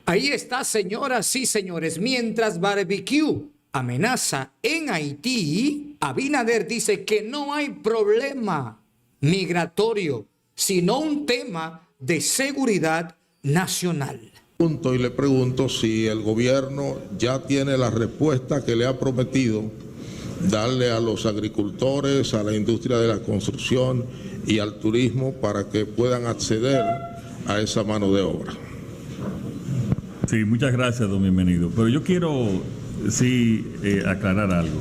Ahí está, señoras y señores. Mientras Barbecue amenaza en Haití, Abinader dice que no hay problema migratorio, sino un tema de seguridad nacional. Y le pregunto si el gobierno ya tiene la respuesta que le ha prometido darle a los agricultores, a la industria de la construcción y al turismo para que puedan acceder a esa mano de obra. Sí, muchas gracias, don Bienvenido. Pero yo quiero aclarar algo.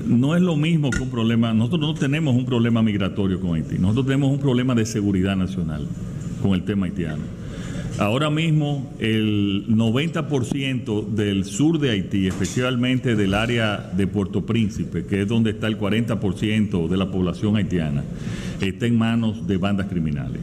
No es lo mismo que un problema, nosotros no tenemos un problema migratorio con Haití, nosotros tenemos un problema de seguridad nacional con el tema haitiano. Ahora mismo el 90% del sur de Haití, especialmente del área de Puerto Príncipe, que es donde está el 40% de la población haitiana, está en manos de bandas criminales.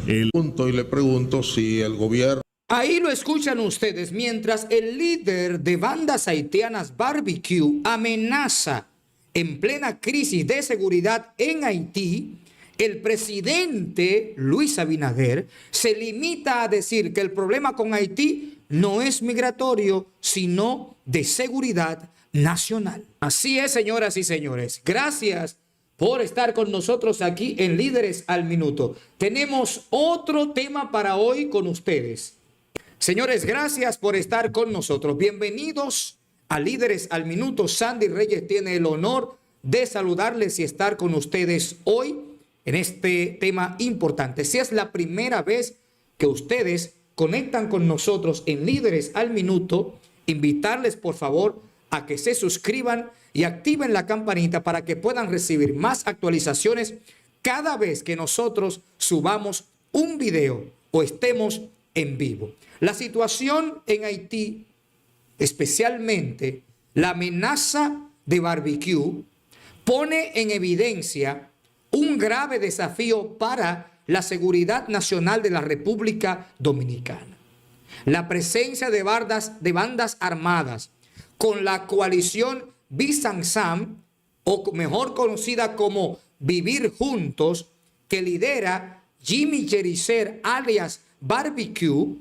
Y le pregunto si el gobierno... Ahí lo escuchan ustedes, mientras el líder de bandas haitianas Barbecue amenaza en plena crisis de seguridad en Haití, el presidente Luis Abinader se limita a decir que el problema con Haití no es migratorio, sino de seguridad nacional. Así es, señoras y señores. Gracias por estar con nosotros aquí en Líderes al Minuto. Tenemos otro tema para hoy con ustedes. Señores, gracias por estar con nosotros. Bienvenidos a Líderes al Minuto. Sandy Reyes tiene el honor de saludarles y estar con ustedes hoy en este tema importante. Si es la primera vez que ustedes conectan con nosotros en Líderes al Minuto, invitarles por favor a que se suscriban y activen la campanita para que puedan recibir más actualizaciones cada vez que nosotros subamos un video o estemos en vivo. La situación en Haití, especialmente la amenaza de Barbecue, pone en evidencia un grave desafío para la seguridad nacional de la República Dominicana. La presencia de bandas armadas con la coalición Bisansam, o mejor conocida como Vivir Juntos, que lidera Jimmy Jericer alias Barbecue,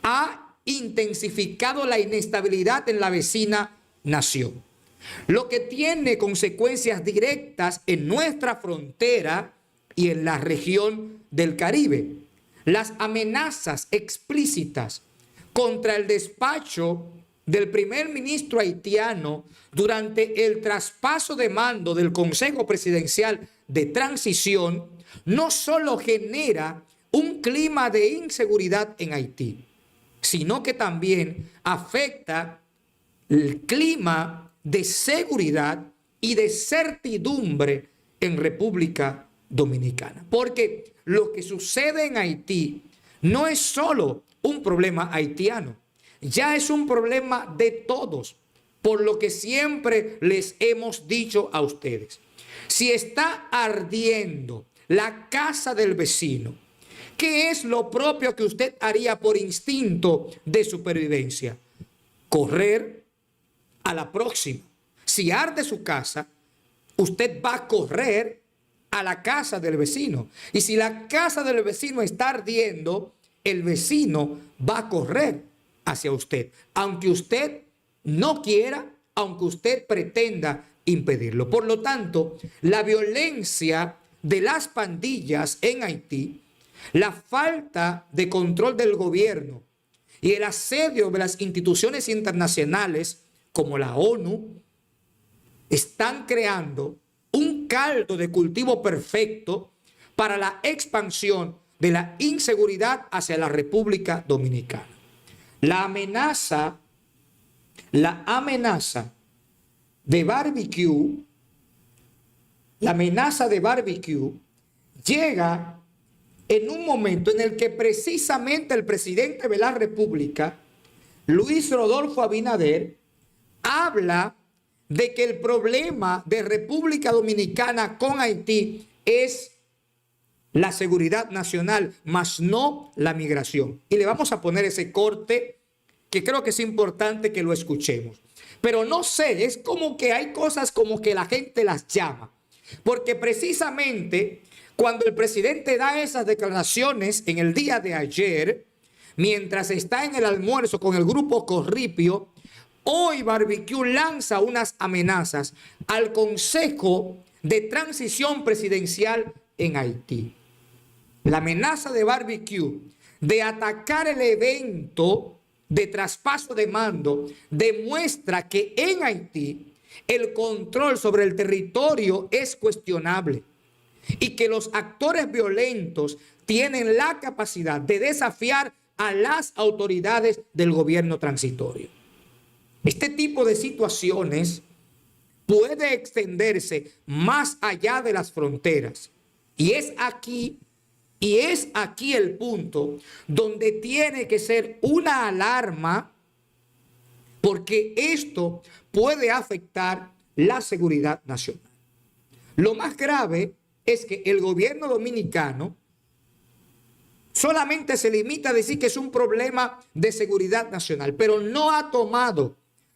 ha intensificado la inestabilidad en la vecina nación, lo que tiene consecuencias directas en nuestra frontera y en la región del Caribe. Las amenazas explícitas contra el despacho del primer ministro haitiano durante el traspaso de mando del Consejo Presidencial de Transición no solo genera un clima de inseguridad en Haití, sino que también afecta el clima de seguridad y de certidumbre en República Dominicana. Porque lo que sucede en Haití no es solo un problema haitiano, ya es un problema de todos, por lo que siempre les hemos dicho a ustedes. Si está ardiendo la casa del vecino, ¿qué es lo propio que usted haría por instinto de supervivencia? Correr a la próxima. Si arde su casa, usted va a correr a la casa del vecino. Y si la casa del vecino está ardiendo, el vecino va a correr hacia usted, aunque usted no quiera, aunque usted pretenda impedirlo. Por lo tanto, la violencia de las pandillas en Haití, la falta de control del gobierno y el asedio de las instituciones internacionales como la ONU están creando un caldo de cultivo perfecto para la expansión de la inseguridad hacia la República Dominicana. La amenaza de Barbecue llega en un momento en el que precisamente el presidente de la República, Luis Rodolfo Abinader, habla de que el problema de República Dominicana con Haití es la seguridad nacional, más no la migración. Y le vamos a poner ese corte que creo que es importante que lo escuchemos. Pero no sé, es como que hay cosas como que la gente las llama. Porque precisamente cuando el presidente da esas declaraciones en el día de ayer, mientras está en el almuerzo con el grupo Corripio, hoy Barbecue lanza unas amenazas al Consejo de Transición Presidencial en Haití. La amenaza de Barbecue de atacar el evento de traspaso de mando demuestra que en Haití el control sobre el territorio es cuestionable y que los actores violentos tienen la capacidad de desafiar a las autoridades del gobierno transitorio. Este tipo de situaciones puede extenderse más allá de las fronteras. Y es aquí el punto donde tiene que ser una alarma, porque esto puede afectar la seguridad nacional. Lo más grave es que el gobierno dominicano solamente se limita a decir que es un problema de seguridad nacional, pero no ha tomado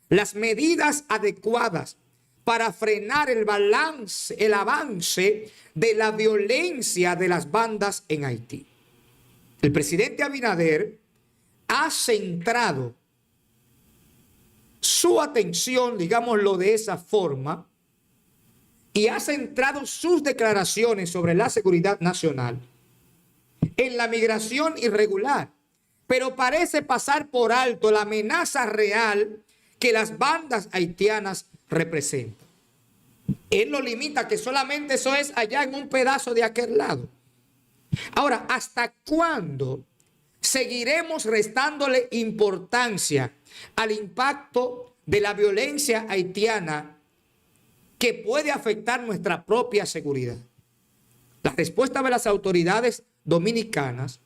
las medidas adecuadas para frenar el avance de la violencia de las bandas en Haití. El presidente Abinader ha centrado su atención, digámoslo de esa forma, y ha centrado sus declaraciones sobre la seguridad nacional en la migración irregular, pero parece pasar por alto la amenaza real que las bandas haitianas representan. Él lo limita que solamente eso es allá en un pedazo de aquel lado. Ahora, ¿hasta cuándo seguiremos restándole importancia al impacto de la violencia haitiana que puede afectar nuestra propia seguridad? La respuesta de las autoridades dominicanas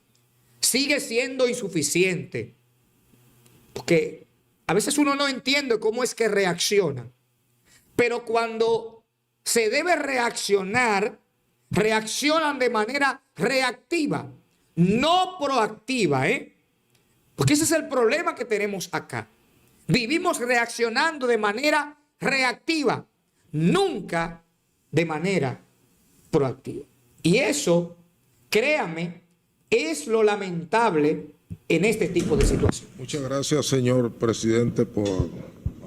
sigue siendo insuficiente, porque a veces uno no entiende cómo es que reaccionan, pero cuando se debe reaccionar, reaccionan de manera reactiva, no proactiva, porque ese es el problema que tenemos acá. Vivimos reaccionando de manera reactiva, nunca de manera proactiva. Y eso, créame, es lo lamentable en este tipo de situaciones. Muchas gracias, señor presidente, por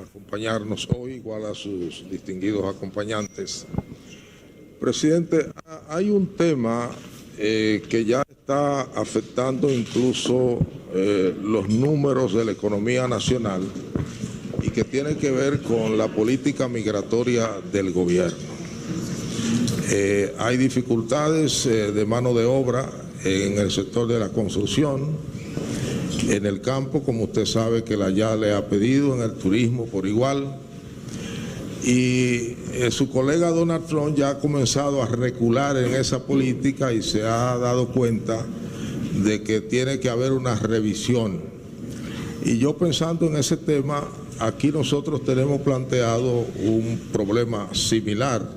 acompañarnos hoy, igual a sus distinguidos acompañantes. Presidente, hay un tema que ya está afectando incluso los números de la economía nacional y que tiene que ver con la política migratoria del gobierno. Hay dificultades de mano de obra en el sector de la construcción, en el campo, como usted sabe que la ya le ha pedido, en el turismo por igual. Y su colega Donald Trump ya ha comenzado a recular en esa política y se ha dado cuenta de que tiene que haber una revisión. Y yo pensando en ese tema, aquí nosotros tenemos planteado un problema similar.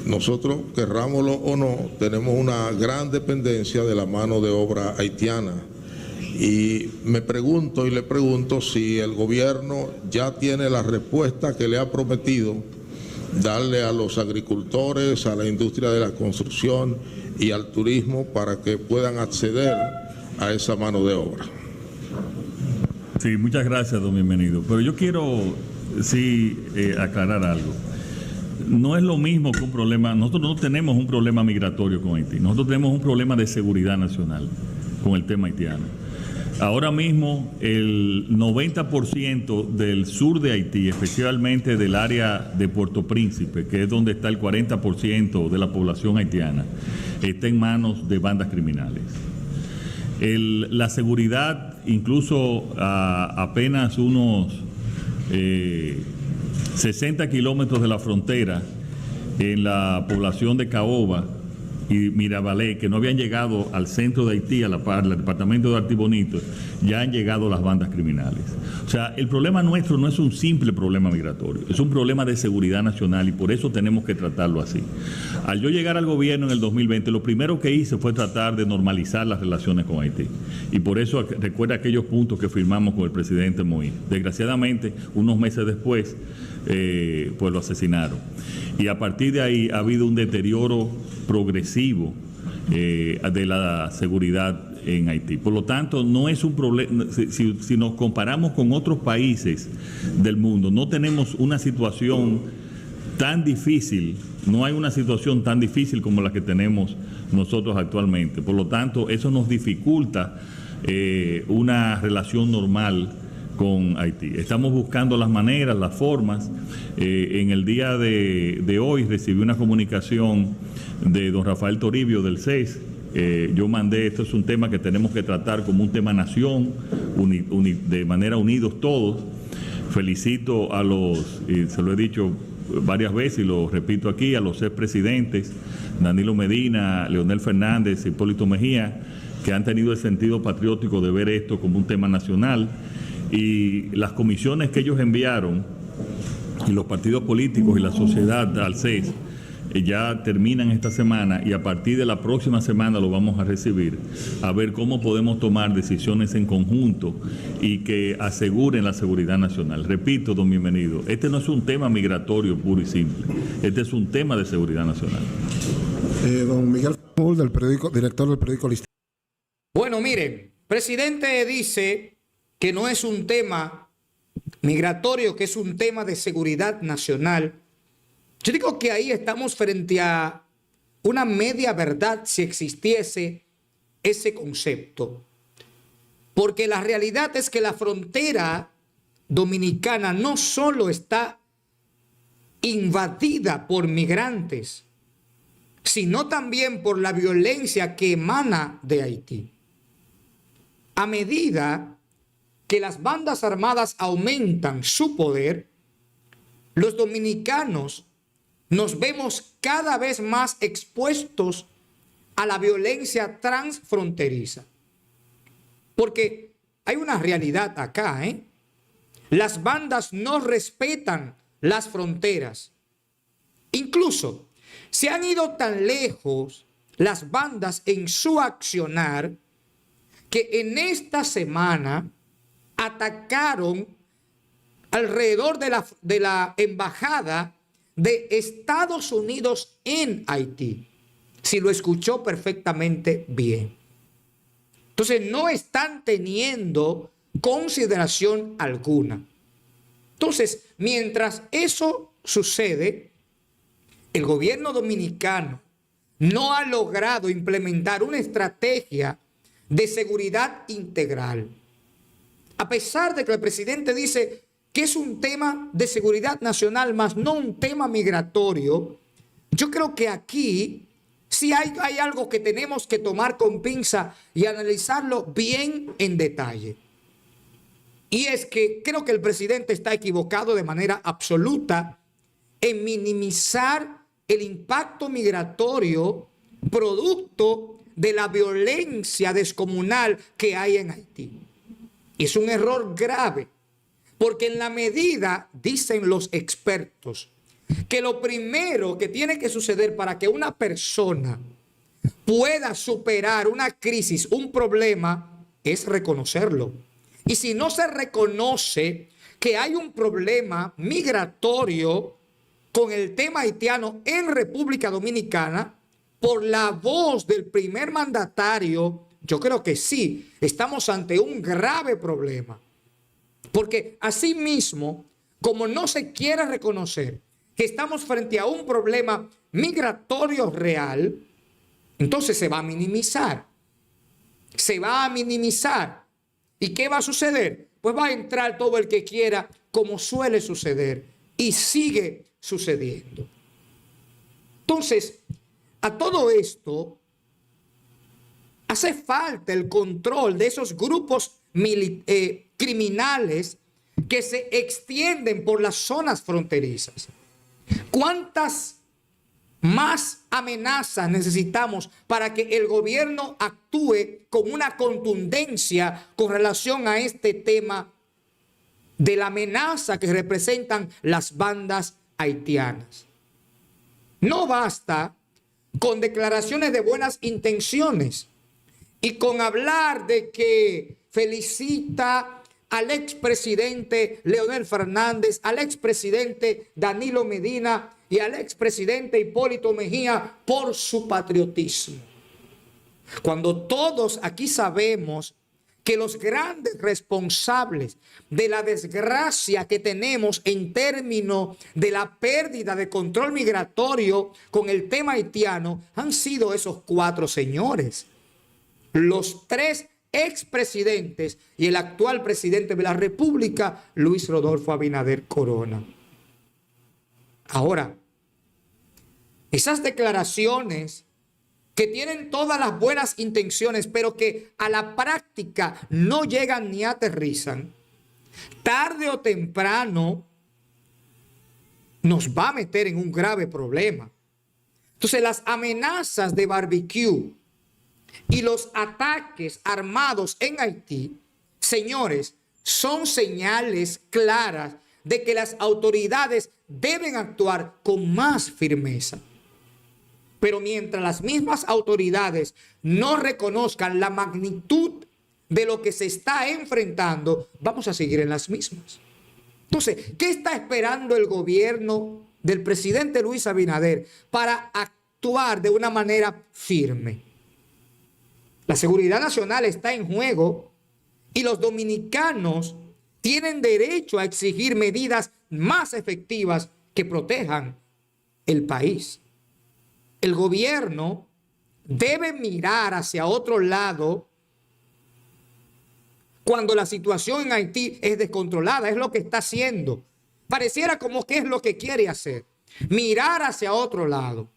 Nosotros, querrámoslo o no, tenemos una gran dependencia de la mano de obra haitiana. Y me pregunto y le pregunto si el gobierno ya tiene la respuesta que le ha prometido darle a los agricultores, a la industria de la construcción y al turismo para que puedan acceder a esa mano de obra. Sí, muchas gracias, don Bienvenido. Pero yo quiero aclarar algo. No es lo mismo que un problema, nosotros no tenemos un problema migratorio con Haití, nosotros tenemos un problema de seguridad nacional con el tema haitiano. Ahora mismo el 90% del sur de Haití, especialmente del área de Puerto Príncipe, que es donde está el 40% de la población haitiana, está en manos de bandas criminales. La seguridad, incluso a apenas unos 60 kilómetros de la frontera, en la población de Caoba y Mirabalé, que no habían llegado al centro de Haití, al departamento de Artibonito, ya han llegado las bandas criminales. O sea, el problema nuestro no es un simple problema migratorio, es un problema de seguridad nacional y por eso tenemos que tratarlo así. Al yo llegar al gobierno en el 2020, lo primero que hice fue tratar de normalizar las relaciones con Haití. Y por eso recuerda aquellos puntos que firmamos con el presidente Moïse. Desgraciadamente, unos meses después, pues lo asesinaron. Y a partir de ahí ha habido un deterioro progresivo de la seguridad en Haití. Por lo tanto, no es un problema, si nos comparamos con otros países del mundo, no tenemos una situación tan difícil, no hay una situación tan difícil como la que tenemos nosotros actualmente. Por lo tanto, eso nos dificulta una relación normal con Haití. Estamos buscando las maneras, las formas. En el día de hoy recibí una comunicación de don Rafael Toribio del CES. Yo mandé, esto es un tema que tenemos que tratar como un tema nación, de manera unidos todos. Felicito a los, se lo he dicho varias veces y lo repito aquí, a los expresidentes, Danilo Medina, Leonel Fernández, Hipólito Mejía, que han tenido el sentido patriótico de ver esto como un tema nacional. Y las comisiones que ellos enviaron, y los partidos políticos y la sociedad al CES, ya terminan esta semana y a partir de la próxima semana lo vamos a recibir, a ver cómo podemos tomar decisiones en conjunto y que aseguren la seguridad nacional. Repito, don Bienvenido, este no es un tema migratorio puro y simple, este es un tema de seguridad nacional. Don Miguel Famul, del periódico, director del periódico Listín. Bueno, miren, presidente dice que no es un tema migratorio, que es un tema de seguridad nacional. Yo digo que ahí estamos frente a una media verdad si existiese ese concepto. Porque la realidad es que la frontera dominicana no solo está invadida por migrantes, sino también por la violencia que emana de Haití. A medida que las bandas armadas aumentan su poder, los dominicanos nos vemos cada vez más expuestos a la violencia transfronteriza. Porque hay una realidad acá, ¿eh? Las bandas no respetan las fronteras. Incluso se han ido tan lejos las bandas en su accionar que en esta semana atacaron alrededor de la embajada de Estados Unidos en Haití. Si lo escuchó perfectamente bien. Entonces no están teniendo consideración alguna. Entonces, mientras eso sucede, el gobierno dominicano no ha logrado implementar una estrategia de seguridad integral. A pesar de que el presidente dice que es un tema de seguridad nacional, más no un tema migratorio, yo creo que aquí sí hay algo que tenemos que tomar con pinza y analizarlo bien en detalle. Y es que creo que el presidente está equivocado de manera absoluta en minimizar el impacto migratorio producto de la violencia descomunal que hay en Haití. Es un error grave, porque en la medida, dicen los expertos, que lo primero que tiene que suceder para que una persona pueda superar una crisis, un problema, es reconocerlo. Y si no se reconoce que hay un problema migratorio con el tema haitiano en República Dominicana, por la voz del primer mandatario, yo creo que sí, estamos ante un grave problema. Porque asimismo, como no se quiere reconocer que estamos frente a un problema migratorio real, entonces se va a minimizar. Se va a minimizar. ¿Y qué va a suceder? Pues va a entrar todo el que quiera, como suele suceder, y sigue sucediendo. Entonces, a todo esto, hace falta el control de esos grupos criminales que se extienden por las zonas fronterizas. ¿Cuántas más amenazas necesitamos para que el gobierno actúe con una contundencia con relación a este tema de la amenaza que representan las bandas haitianas? No basta con declaraciones de buenas intenciones y con hablar de que felicita al expresidente Leonel Fernández, al expresidente Danilo Medina y al expresidente Hipólito Mejía por su patriotismo. Cuando todos aquí sabemos que los grandes responsables de la desgracia que tenemos en términos de la pérdida de control migratorio con el tema haitiano han sido esos 4 señores. Los 3 expresidentes y el actual presidente de la República, Luis Rodolfo Abinader Corona. Ahora, esas declaraciones que tienen todas las buenas intenciones, pero que a la práctica no llegan ni aterrizan, tarde o temprano nos va a meter en un grave problema. Entonces, las amenazas de barbecue y los ataques armados en Haití, señores, son señales claras de que las autoridades deben actuar con más firmeza. Pero mientras las mismas autoridades no reconozcan la magnitud de lo que se está enfrentando, vamos a seguir en las mismas. Entonces, ¿qué está esperando el gobierno del presidente Luis Abinader para actuar de una manera firme? La seguridad nacional está en juego y los dominicanos tienen derecho a exigir medidas más efectivas que protejan el país. El gobierno debe mirar hacia otro lado cuando la situación en Haití es descontrolada. Es lo que está haciendo. Pareciera como que es lo que quiere hacer. Mirar hacia otro lado.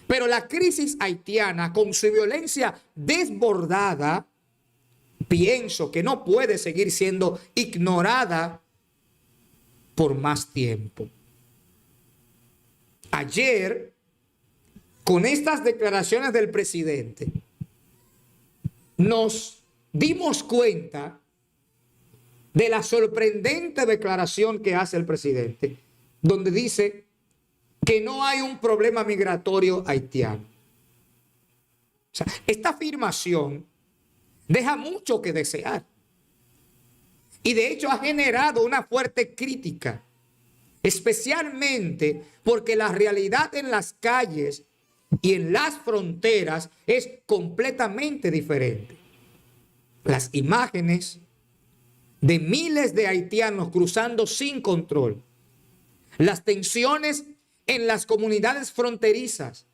Pero la crisis haitiana, con su violencia desbordada, pienso que no puede seguir siendo ignorada por más tiempo. Ayer, con estas declaraciones del presidente, nos dimos cuenta de la sorprendente declaración que hace el presidente, donde dice que no hay un problema migratorio haitiano. O sea, esta afirmación deja mucho que desear. Y de hecho ha generado una fuerte crítica, especialmente porque la realidad en las calles y en las fronteras es completamente diferente. Las imágenes de miles de haitianos cruzando sin control, las tensiones en las comunidades fronterizas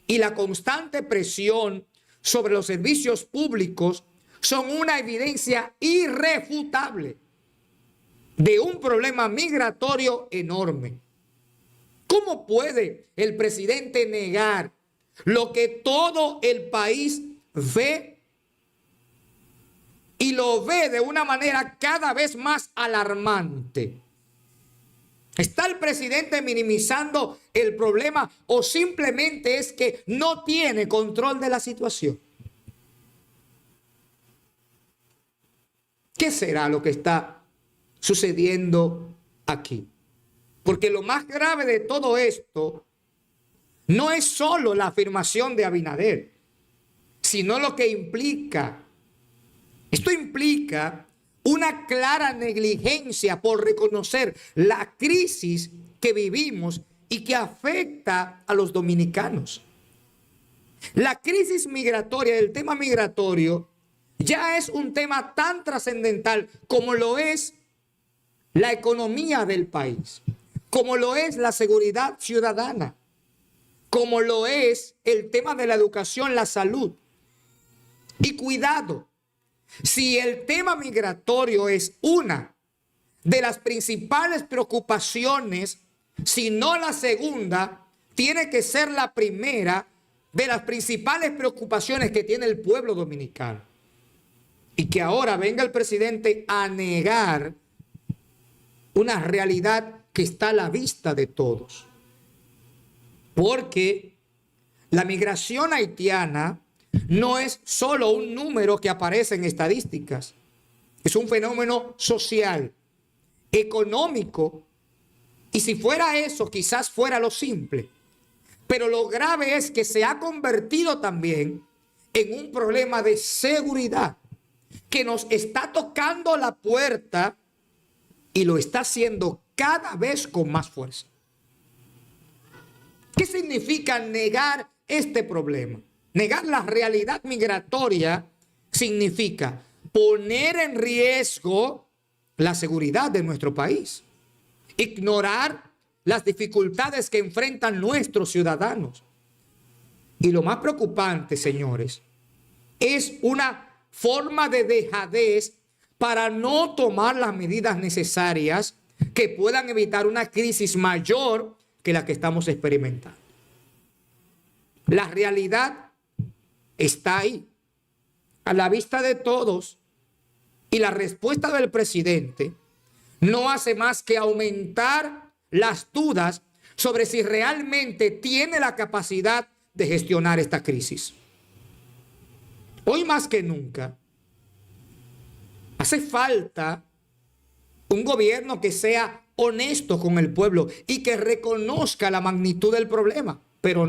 y la constante presión sobre los servicios públicos son una evidencia irrefutable de un problema migratorio enorme. ¿Cómo puede el presidente negar lo que todo el país ve y lo ve de una manera cada vez más alarmante? ¿Está el presidente minimizando el problema o simplemente es que no tiene control de la situación? ¿Qué será lo que está sucediendo aquí? Porque lo más grave de todo esto no es solo la afirmación de Abinader, sino lo que implica. Esto implica una clara negligencia por reconocer la crisis que vivimos y que afecta a los dominicanos. La crisis migratoria, el tema migratorio, ya es un tema tan trascendental como lo es la economía del país, como lo es la seguridad ciudadana, como lo es el tema de la educación, la salud. Y cuidado, si el tema migratorio es una de las principales preocupaciones, si no la segunda, tiene que ser la primera de las principales preocupaciones que tiene el pueblo dominicano. Y que ahora venga el presidente a negar una realidad que está a la vista de todos. Porque la migración haitiana no es solo un número que aparece en estadísticas. Es un fenómeno social, económico, y si fuera eso, quizás fuera lo simple. Pero lo grave es que se ha convertido también en un problema de seguridad que nos está tocando la puerta y lo está haciendo cada vez con más fuerza. ¿Qué significa negar este problema? Negar la realidad migratoria significa poner en riesgo la seguridad de nuestro país, ignorar las dificultades que enfrentan nuestros ciudadanos. Y lo más preocupante, señores, es una forma de dejadez para no tomar las medidas necesarias que puedan evitar una crisis mayor que la que estamos experimentando. La realidad está ahí, a la vista de todos, y la respuesta del presidente no hace más que aumentar las dudas sobre si realmente tiene la capacidad de gestionar esta crisis. Hoy más que nunca, hace falta un gobierno que sea honesto con el pueblo y que reconozca la magnitud del problema, pero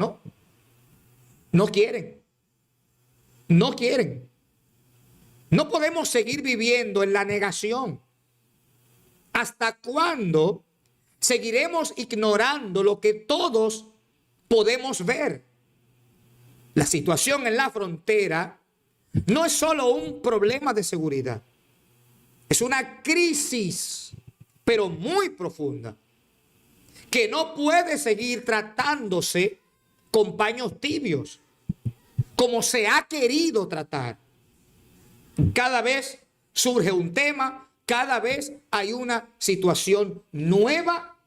no quieren. No quieren. No podemos seguir viviendo en la negación. ¿Hasta cuándo seguiremos ignorando lo que todos podemos ver? La situación en la frontera no es solo un problema de seguridad. Es una crisis, pero muy profunda, que no puede seguir tratándose con paños tibios, como se ha querido tratar. Cada vez surge un tema, cada vez hay una situación nueva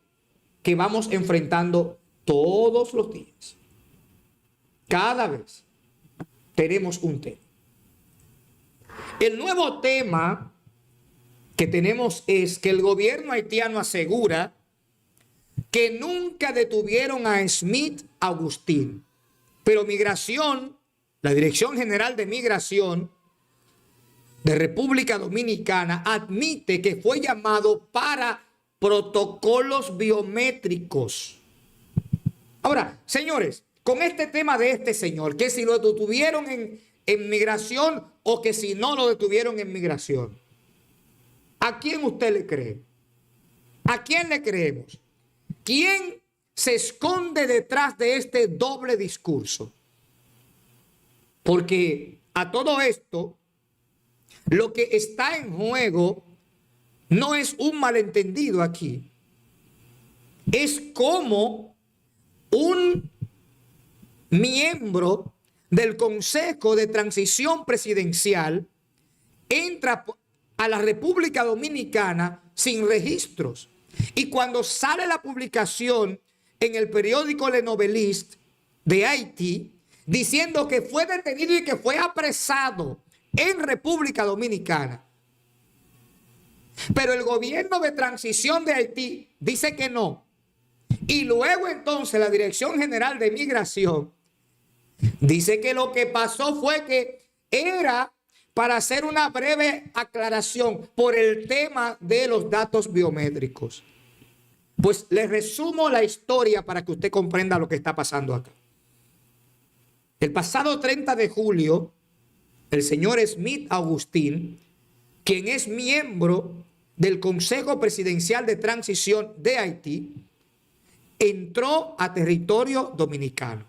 que vamos enfrentando todos los días. Cada vez tenemos un tema. El nuevo tema que tenemos es que el gobierno haitiano asegura que nunca detuvieron a Smith Augustín, pero Migración, la Dirección General de Migración de República Dominicana, admite que fue llamado para protocolos biométricos. Ahora, señores, con este tema de este señor, que si lo detuvieron en migración o que si no lo detuvieron en migración, ¿a quién usted le cree? ¿A quién le creemos? ¿Quién se esconde detrás de este doble discurso? Porque a todo esto, lo que está en juego no es un malentendido aquí. Es como un miembro del Consejo de Transición Presidencial entra a la República Dominicana sin registros. Y cuando sale la publicación en el periódico Le Noveliste de Haití, diciendo que fue detenido y que fue apresado en República Dominicana, pero el gobierno de transición de Haití dice que no. Y luego entonces la Dirección General de Migración dice que lo que pasó fue que era para hacer una breve aclaración por el tema de los datos biométricos. Pues les resumo la historia para que usted comprenda lo que está pasando acá. El pasado 30 de julio, el señor Smith Augustín, quien es miembro del Consejo Presidencial de Transición de Haití, entró a territorio dominicano.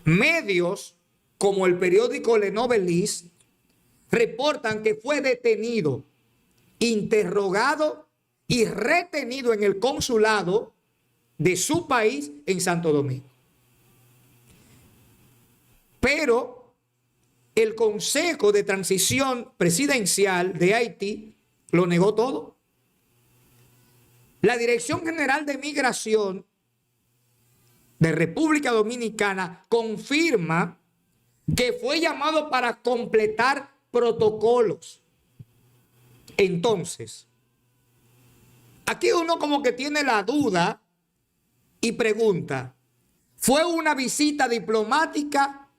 Medios como el periódico Le Noveliste reportan que fue detenido, interrogado y retenido en el consulado de su país en Santo Domingo. Pero el Consejo de Transición Presidencial de Haití lo negó todo. La Dirección General de Migración de República Dominicana confirma que fue llamado para completar protocolos. Entonces, aquí uno como que tiene la duda y pregunta, ¿fue una visita diplomática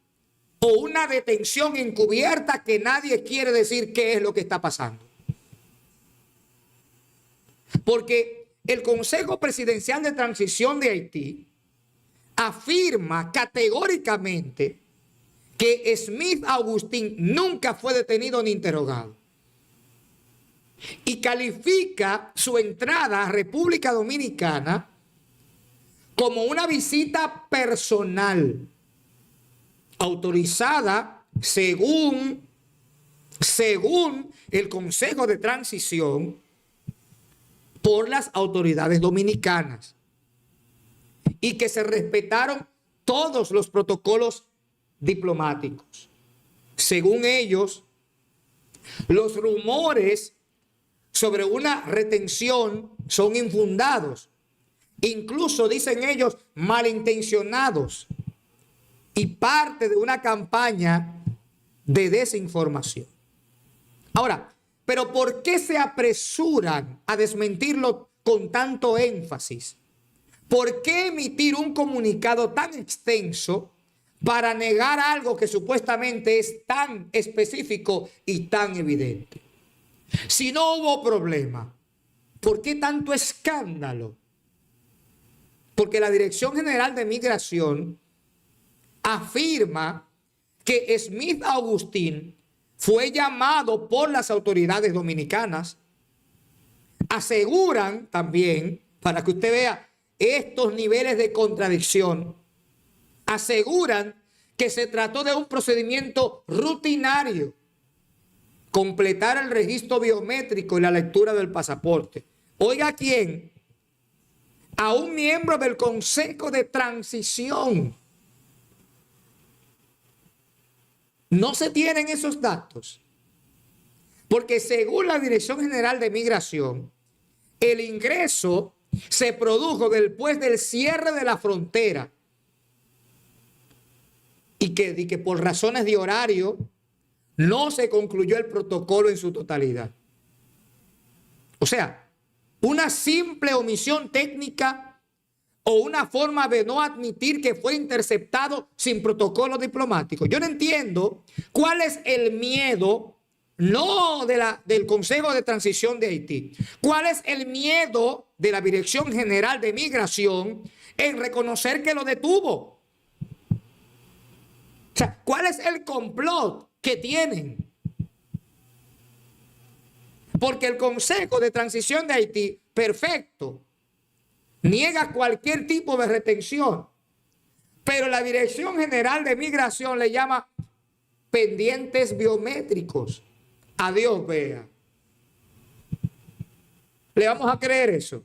o una detención encubierta que nadie quiere decir qué es lo que está pasando? Porque el Consejo Presidencial de Transición de Haití afirma categóricamente que Smith Augustín nunca fue detenido ni interrogado. Y califica su entrada a República Dominicana como una visita personal. autorizada según el Consejo de Transición por las autoridades dominicanas, y que se respetaron todos los protocolos diplomáticos. Según ellos, los rumores sobre una retención son infundados, incluso dicen ellos malintencionados, y parte de una campaña de desinformación. Ahora, ¿pero por qué se apresuran a desmentirlo con tanto énfasis? ¿Por qué emitir un comunicado tan extenso para negar algo que supuestamente es tan específico y tan evidente? Si no hubo problema, ¿por qué tanto escándalo? Porque la Dirección General de Migración afirma que Smith Augustín fue llamado por las autoridades dominicanas. Aseguran también, para que usted vea estos niveles de contradicción, aseguran que se trató de un procedimiento rutinario, completar el registro biométrico y la lectura del pasaporte. Oiga, ¿quién? A un miembro del Consejo de Transición. No se tienen esos datos, porque según la Dirección General de Migración, el ingreso se produjo después del cierre de la frontera y que por razones de horario no se concluyó el protocolo en su totalidad. O sea, una simple omisión técnica o una forma de no admitir que fue interceptado sin protocolo diplomático. Yo no entiendo cuál es el miedo, no del Consejo de Transición de Haití. ¿Cuál es el miedo de la Dirección General de Migración en reconocer que lo detuvo? O sea, ¿cuál es el complot que tienen? Porque el Consejo de Transición de Haití, perfecto, niega cualquier tipo de retención, pero la Dirección General de Migración le llama pendientes biométricos. Adiós, vea. ¿Le vamos a creer eso?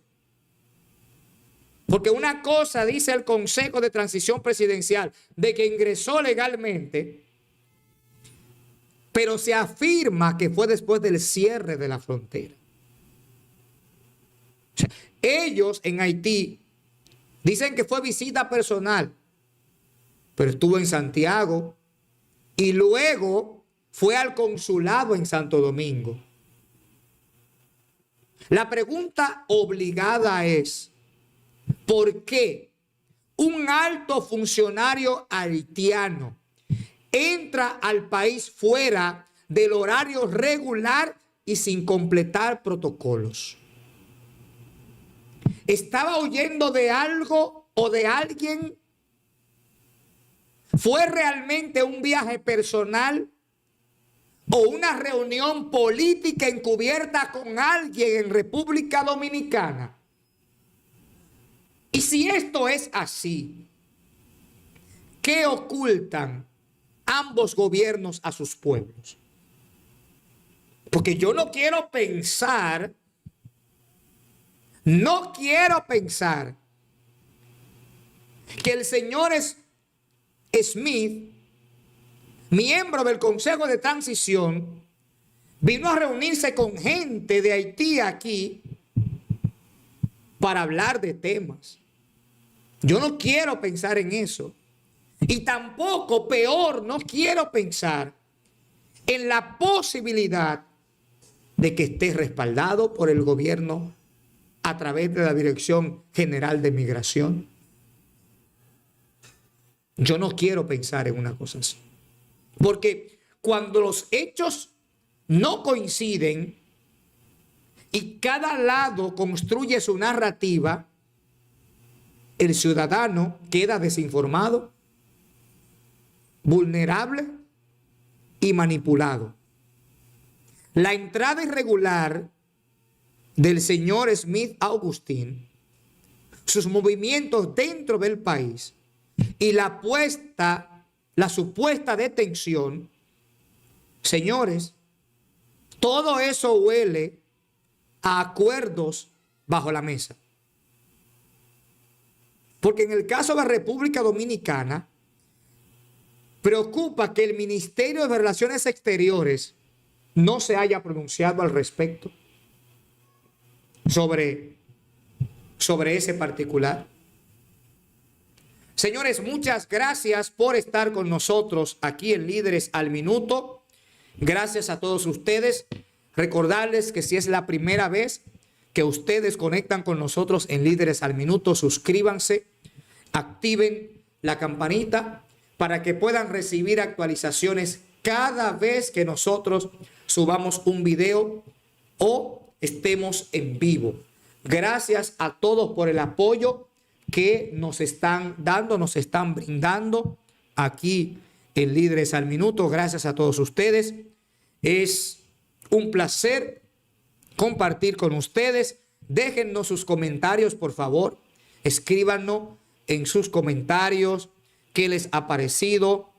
Porque una cosa dice el Consejo de Transición Presidencial de que ingresó legalmente, pero se afirma que fue después del cierre de la frontera. O sea, ellos en Haití dicen que fue visita personal, pero estuvo en Santiago y luego fue al consulado en Santo Domingo. La pregunta obligada es, ¿por qué un alto funcionario haitiano entra al país fuera del horario regular y sin completar protocolos? ¿Estaba huyendo de algo o de alguien? ¿Fue realmente un viaje personal o una reunión política encubierta con alguien en República Dominicana? Y si esto es así, ¿qué ocultan ambos gobiernos a sus pueblos? Porque yo no quiero pensar que el señor Smith, miembro del Consejo de Transición, vino a reunirse con gente de Haití aquí para hablar de temas. Yo no quiero pensar en eso. Y tampoco, peor, no quiero pensar en la posibilidad de que esté respaldado por el gobierno a través de la Dirección General de Migración. Yo no quiero pensar en una cosa así. Porque cuando los hechos no coinciden y cada lado construye su narrativa, el ciudadano queda desinformado, vulnerable y manipulado. La entrada irregular del señor Smith Augustín, sus movimientos dentro del país y la la supuesta detención, señores, todo eso huele a acuerdos bajo la mesa. Porque en el caso de la República Dominicana, preocupa que el Ministerio de Relaciones Exteriores no se haya pronunciado al respecto sobre ese particular. Señores, muchas gracias por estar con nosotros aquí en Líderes al Minuto. Gracias a todos ustedes. Recordarles que si es la primera vez que ustedes conectan con nosotros en Líderes al Minuto, suscríbanse, activen la campanita para que puedan recibir actualizaciones cada vez que nosotros subamos un video o estemos en vivo. Gracias a todos por el apoyo que nos están dando, nos están brindando aquí en Líderes al Minuto. Gracias a todos ustedes. Es un placer compartir con ustedes. Déjennos sus comentarios, por favor. Escríbanos en sus comentarios qué les ha parecido.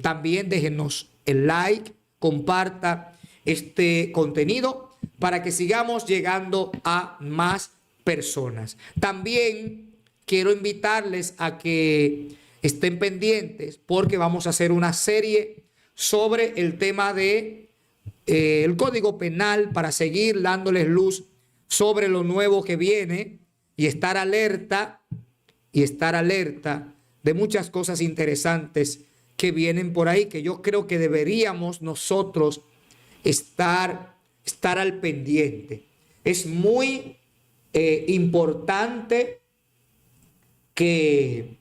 También déjennos el like, comparta este contenido para que sigamos llegando a más personas. También quiero invitarles a que estén pendientes porque vamos a hacer una serie sobre el tema de el Código Penal para seguir dándoles luz sobre lo nuevo que viene y estar alerta de muchas cosas interesantes que vienen por ahí, que yo creo que deberíamos nosotros estar al pendiente. Es muy importante que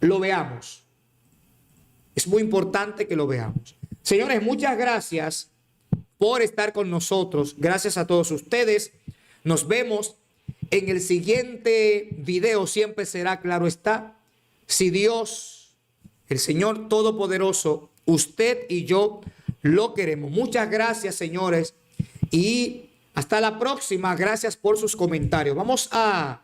lo veamos. Es muy importante que lo veamos. Señores, muchas gracias por estar con nosotros. Gracias a todos ustedes. Nos vemos en el siguiente video. Siempre será, claro está, si Dios, el Señor Todopoderoso, usted y yo lo queremos. Muchas gracias, señores. Y hasta la próxima. Gracias por sus comentarios. Vamos a